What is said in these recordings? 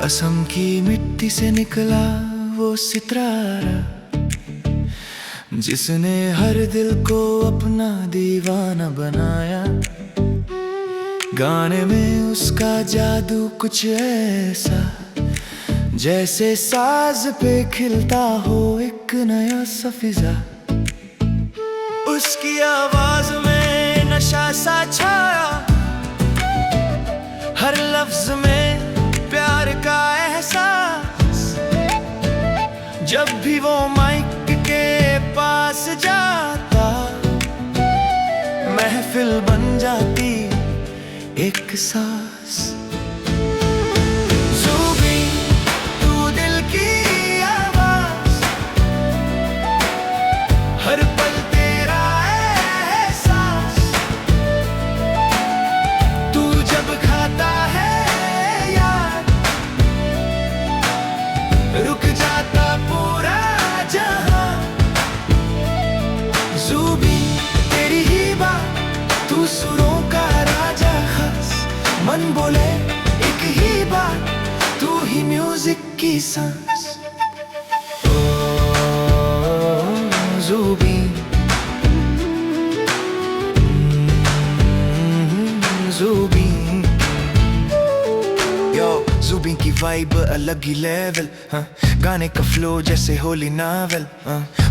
असम की मिट्टी से निकला वो सितारा, जिसने हर दिल को अपना दीवाना बनाया। गाने में उसका जादू कुछ ऐसा, जैसे साज पे खिलता हो एक नया सा फिजा। उसकी आवाज में नशा सा छाया, हर लफ्ज में प्यार का एहसास। जब भी वो माइक के पास जाता, महफिल बन जाती एक सांस। ज़ुबी तू दिल की आवाज, हर पल तेरा एहसास। तू जब खाता है यार, रुक जाता पूरा जहां। ज़ुबी तेरी ही बात, तू सुरों का राजा खास। मन बोले एक ही बात, तू ही म्यूजिक की सांस। ओ ज़ुबी, ज़ुबी। ज़ुबी की वाइब अलग ही लेवल, गाने का फ्लो जैसे होली नावल।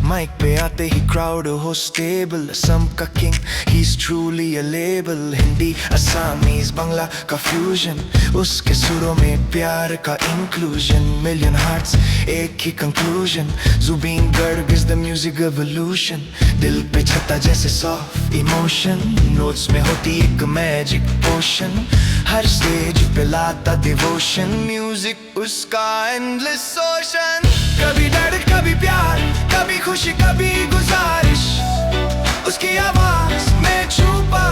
माइक पे आते ही क्राउड हो स्टेबल। असम का king, he is truly a label. Hindi Assamese Bangla का फ्यूजन, उसके सुरों में प्यार का इंक्लूजन। मिलियन हार्ट्स एक ही conclusion, Zubeen Garg is the music evolution. दिल पे छता जैसे सॉफ्ट इमोशन, नोट्स में होती एक मैजिक पोशन। हर स्टेज पे लाता डिवोशन, म्यूजिक उसका एंडलेस ओशन। कभी डर कभी प्यार, कभी खुशी कभी गुजारिश, उसकी आवाज में छुपा